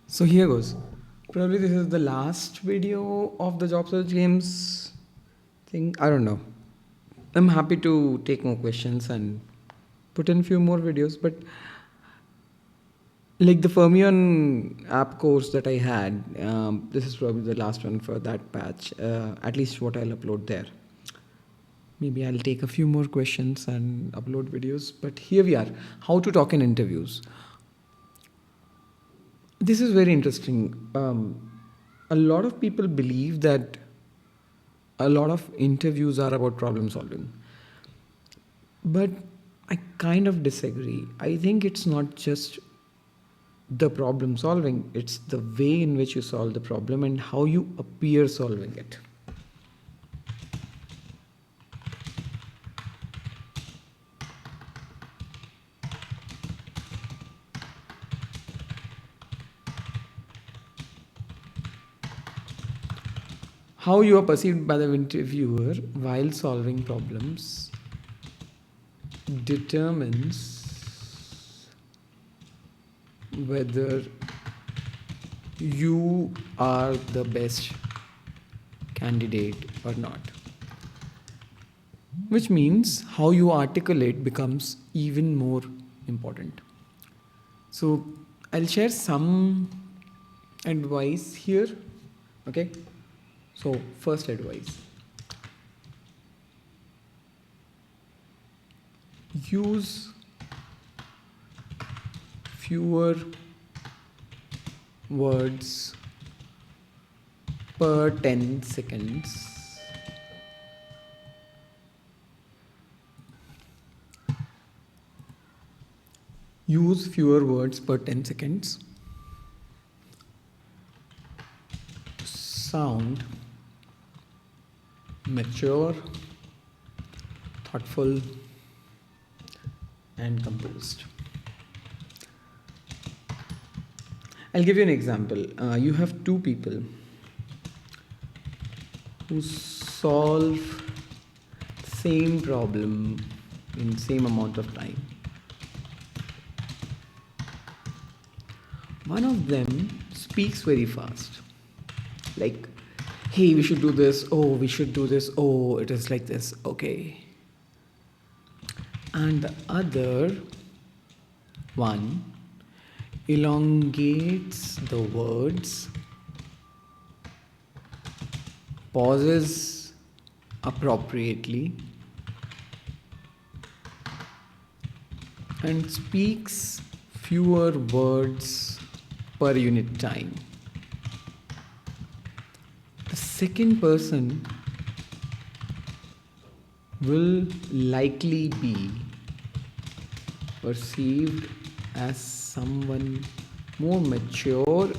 So here goes. Probably this is the last video of the job search games thing. I don't know. I'm happy to take more questions and put in a few more videos, but like the Fermion app course that I had, this is probably the last one for that batch. At least what I'll upload there. Maybe I'll take a few more questions and upload videos. But here we are. How to talk in interviews. This is very interesting. A lot of people believe that a lot of interviews are about problem solving. But I kind of disagree. I think it's not just the problem solving, it's the way in which you solve the problem and how you appear solving it. How you are perceived by the interviewer while solving problems determines whether you are the best candidate or not. Which means how you articulate becomes even more important. So I'll share some advice here. Okay. So first advice. Use fewer words per 10 seconds. Use fewer words per 10 seconds. Sound mature, thoughtful, and composed. I'll give you an example. You have two people who solve same problem in same amount of time. One of them speaks very fast, like, hey, we should do this, oh, we should do this, oh, it is like this, okay. And the other one elongates the words, pauses appropriately, and speaks fewer words per unit time. The second person will likely be perceived as someone more mature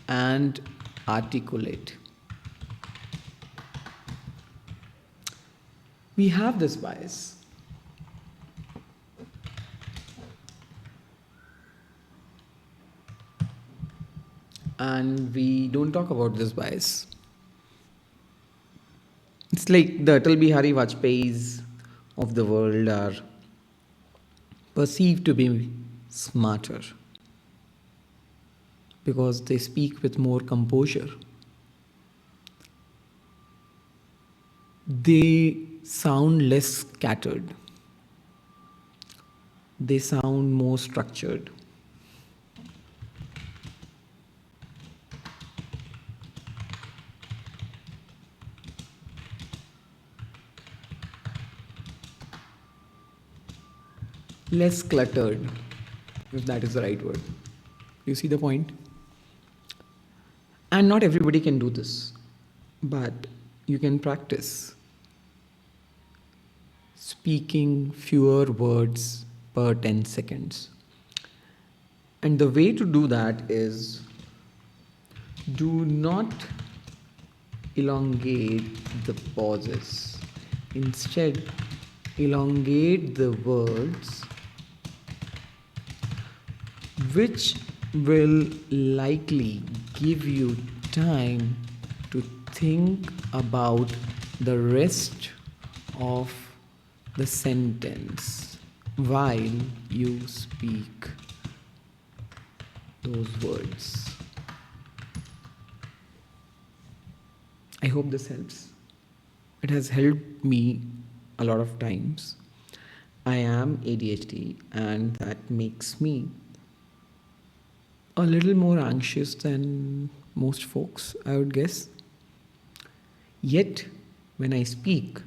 and articulate. We have this bias. And we don't talk about this bias. It's like the Atal Bihari Vajpayees of the world are perceived to be smarter because they speak with more composure. They sound less scattered. They sound more structured. Less cluttered, if that is the right word. You see the point? And not everybody can do this, but you can practice speaking fewer words per 10 seconds. And the way to do that is do not elongate the pauses. Instead, elongate the words, which will likely give you time to think about the rest of the sentence while you speak those words. I hope this helps. It has helped me a lot of times. I am ADHD, and that makes me a little more anxious than most folks, I would guess. Yet, when I speak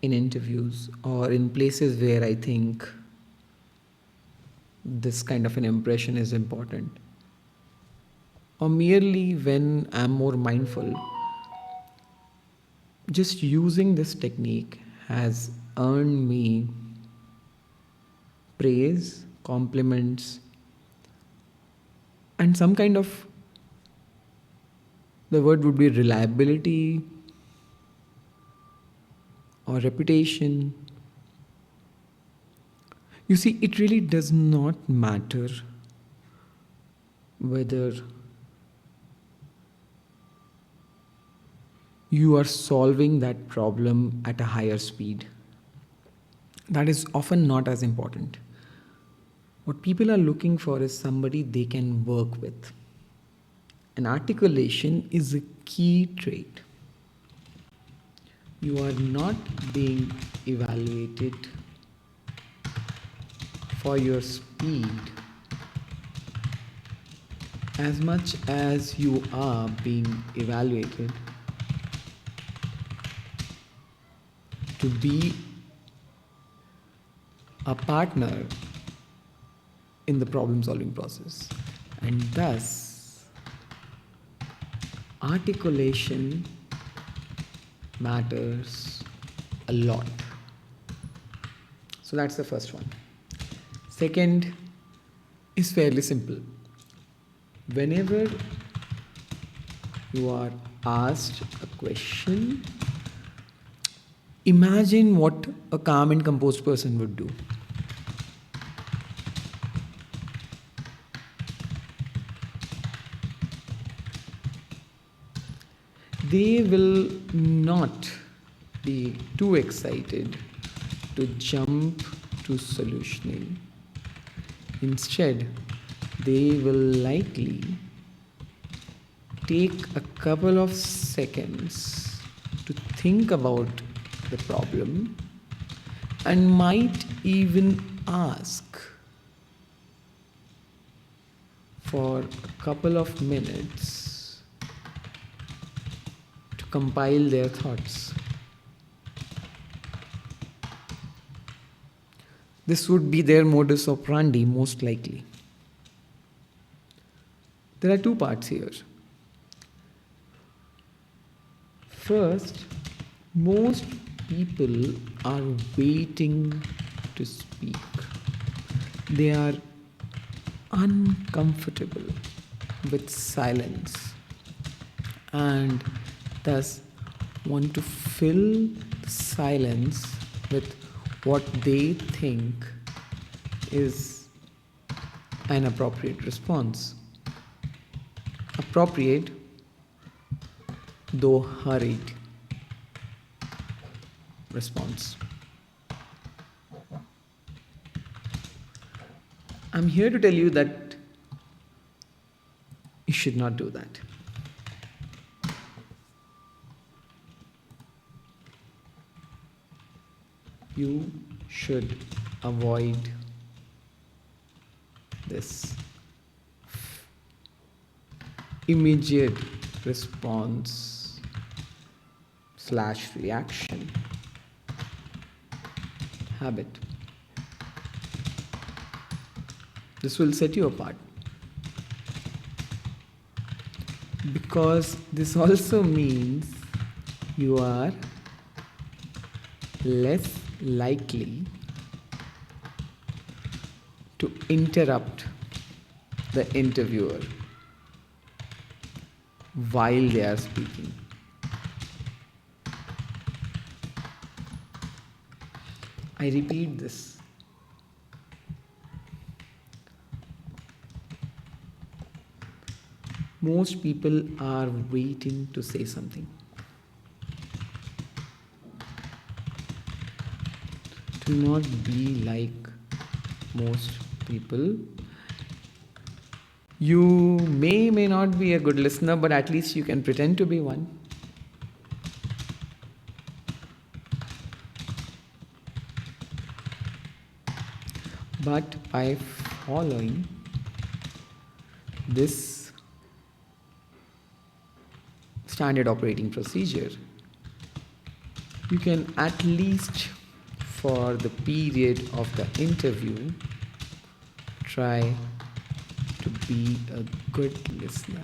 in interviews or in places where I think this kind of an impression is important, or merely when I'm more mindful, just using this technique has earned me praise, compliments, and some kind of, the word would be reliability or reputation. You see, it really does not matter whether you are solving that problem at a higher speed. That is often not as important. What people are looking for is somebody they can work with. And articulation is a key trait. You are not being evaluated for your speed as much as you are being evaluated to be a partner in the problem solving process. And thus, articulation matters a lot. So that's the first one. Second is fairly simple. Whenever you are asked a question, imagine what a calm and composed person would do. They will not be too excited to jump to solutioning. Instead, they will likely take a couple of seconds to think about the problem and might even ask for a couple of minutes to compile their thoughts. This would be their modus operandi, most likely. There are two parts here. First, most people are waiting to speak. They are uncomfortable with silence and thus want to fill the silence with what they think is an appropriate response. Appropriate, though hurried response. I'm here to tell you that you should not do that. You should avoid this immediate response / reaction habit. This will set you apart, because this also means you are less likely to interrupt the interviewer while they are speaking. I repeat this. Most people are waiting to say something. Do not be like most people. You may not be a good listener, but at least you can pretend to be one. But by following this standard operating procedure, you can at least for the period of the interview try to be a good listener.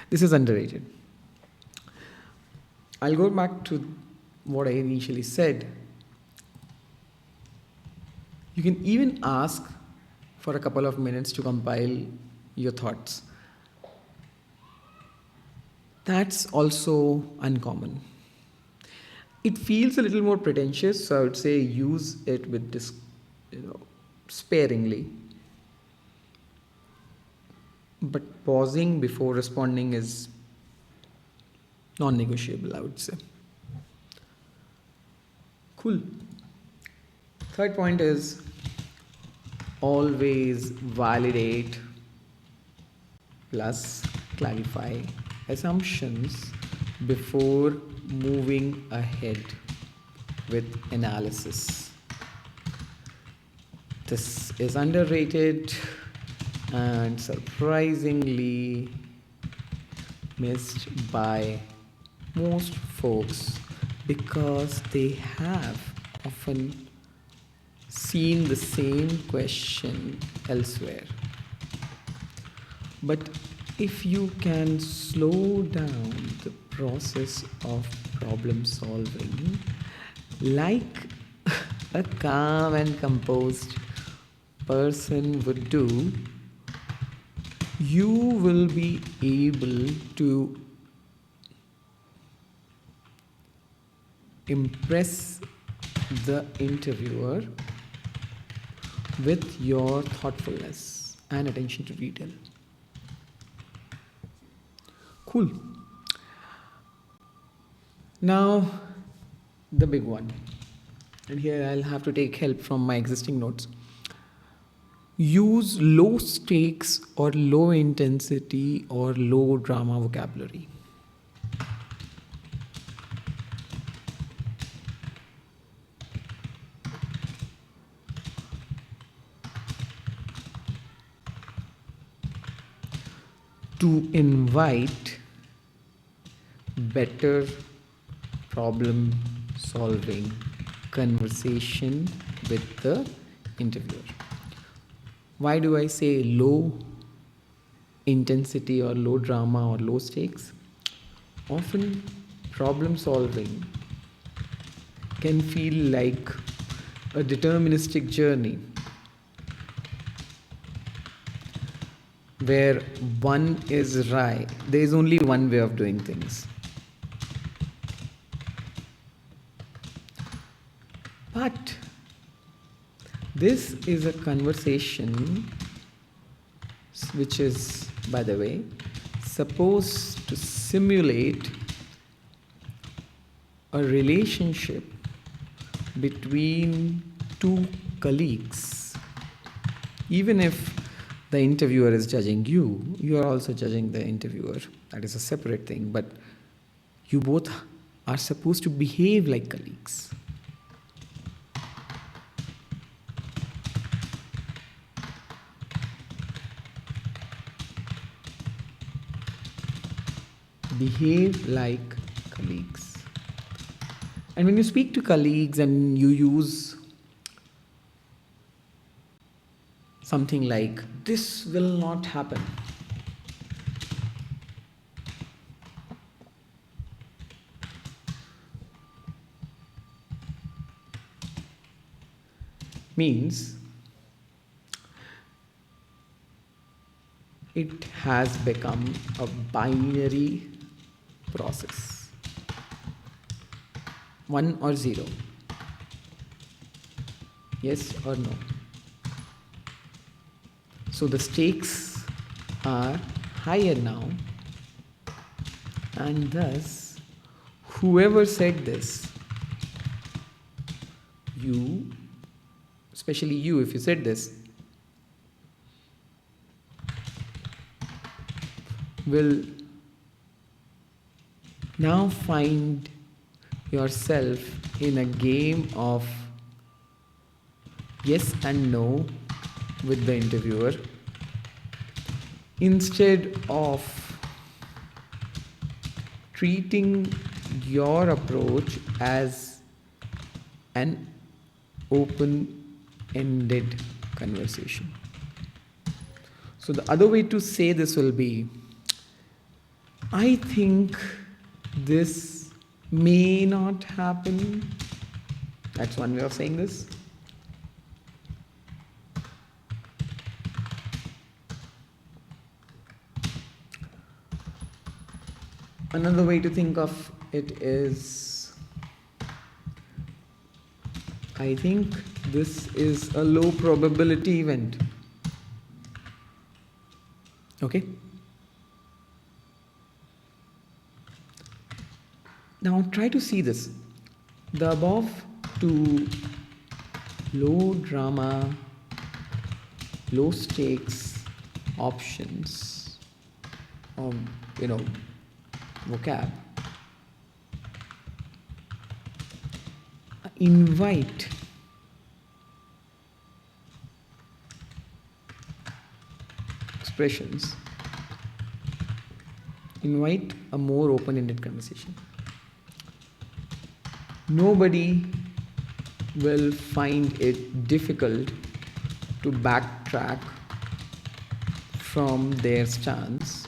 This is underrated. I'll go back to what I initially said. You can even ask for a couple of minutes to compile your thoughts. That's also uncommon. It feels a little more pretentious, so I would say use it with sparingly. But pausing before responding is non-negotiable, I would say. Cool. Third point is always validate plus clarify assumptions before moving ahead with analysis. This is underrated and surprisingly missed by most folks because they have often seen the same question elsewhere. But if you can slow down the process of problem solving like a calm and composed person would do, you will be able to impress the interviewer with your thoughtfulness and attention to detail. Cool. Now, the big one. And here I'll have to take help from my existing notes. Use low stakes or low intensity or low drama vocabulary. To invite better problem solving conversation with the interviewer. Why do I say low intensity or low drama or low stakes? Often problem solving can feel like a deterministic journey where one is right. There is only one way of doing things. But this is a conversation which is, by the way, supposed to simulate a relationship between two colleagues. Even if the interviewer is judging you, you are also judging the interviewer. That is a separate thing, but you both are supposed to behave like colleagues. Behave like colleagues. And when you speak to colleagues and you use something like, this will not happen, means it has become a binary process. 1 or 0. Yes or no. So the stakes are higher now, and thus whoever said this, you, especially you if you said this, will now find yourself in a game of yes and no with the interviewer, instead of treating your approach as an open-ended conversation. So the other way to say this will be, I think this may not happen. That's one way of saying this. Another way to think of it is, I think this is a low probability event. Okay? Now try to see this. The above two low drama, low stakes options, vocab, invite expressions, invite a more open-ended conversation. Nobody will find it difficult to backtrack from their stance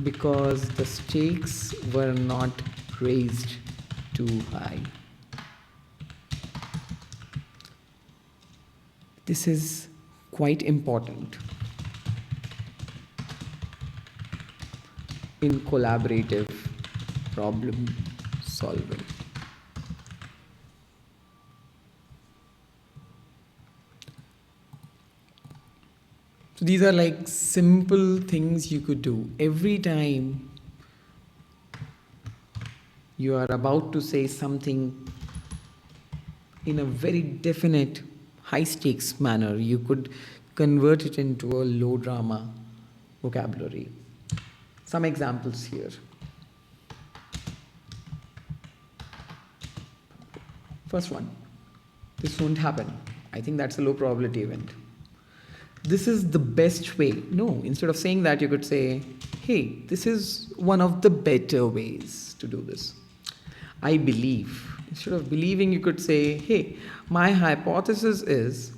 because the stakes were not raised too high. This is quite important in collaborative problem solving. So these are like simple things you could do. Every time you are about to say something in a very definite, high stakes manner, you could convert it into a low drama vocabulary. Some examples here. First one, this won't happen. I think that's a low probability event. This is the best way. No, instead of saying that, you could say, hey, this is one of the better ways to do this. I believe. Instead of believing, you could say, hey, my hypothesis is.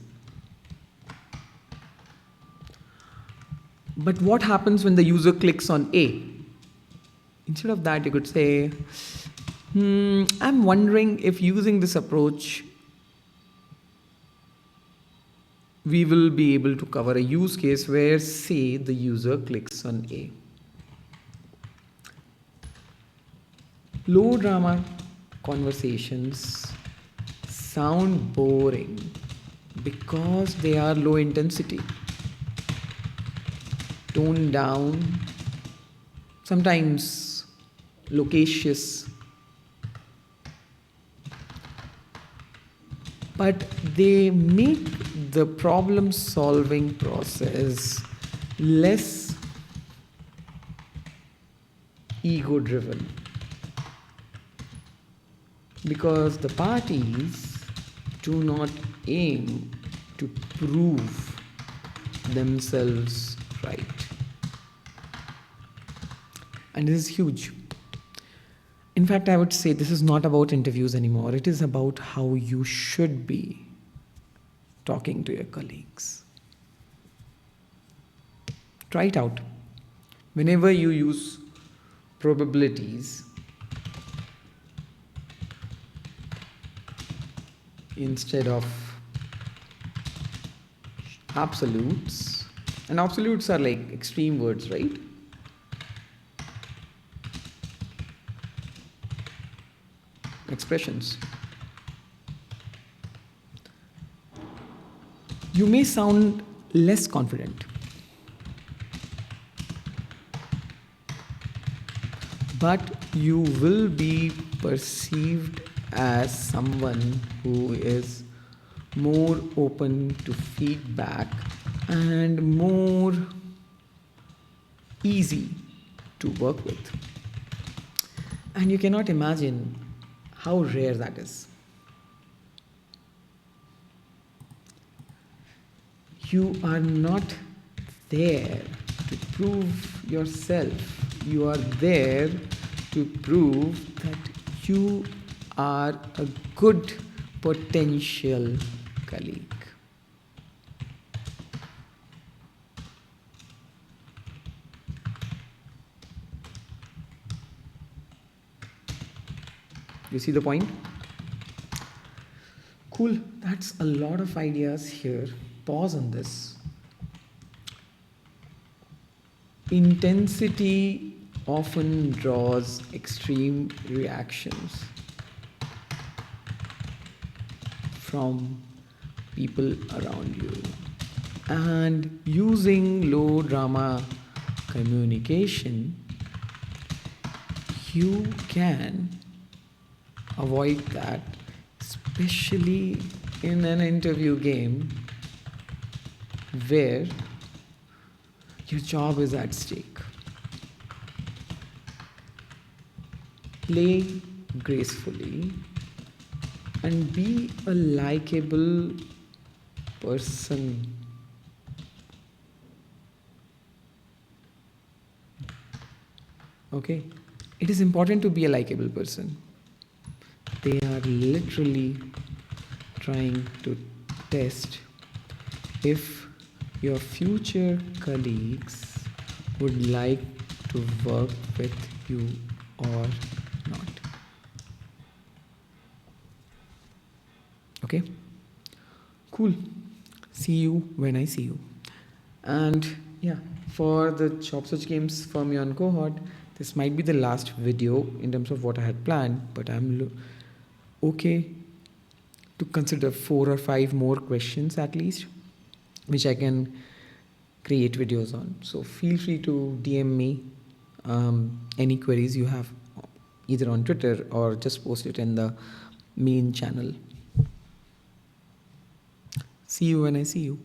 But what happens when the user clicks on A? Instead of that, you could say, I'm wondering if using this approach, we will be able to cover a use case where, say, the user clicks on A. Low drama conversations sound boring because they are low intensity, toned down, sometimes loquacious, but they make the problem solving process less ego driven, because the parties do not aim to prove themselves right. And this is huge. In fact, I would say this is not about interviews anymore. It is about how you should be talking to your colleagues. Try it out. Whenever you use probabilities instead of absolutes, and absolutes are like extreme words, right? Expressions. You may sound less confident, but you will be perceived as someone who is more open to feedback, and more easy to work with. And you cannot imagine how rare that is. You are not there to prove yourself. You are there to prove that you are a good potential colleague. You see the point? Cool, that's a lot of ideas here. Pause on this. Intensity often draws extreme reactions from people around you. And using low drama communication, you can avoid that, especially in an interview game where your job is at stake. Play gracefully and be a likable person. Okay? It is important to be a likable person. They are literally trying to test if your future colleagues would like to work with you or not. Okay? Cool. See you when I see you. And yeah, for the job search games for me on cohort, this might be the last video in terms of what I had planned, but I'm okay to consider 4 or 5 more questions at least, which I can create videos on. So feel free to DM me any queries you have, either on Twitter or just post it in the main channel. See you when I see you.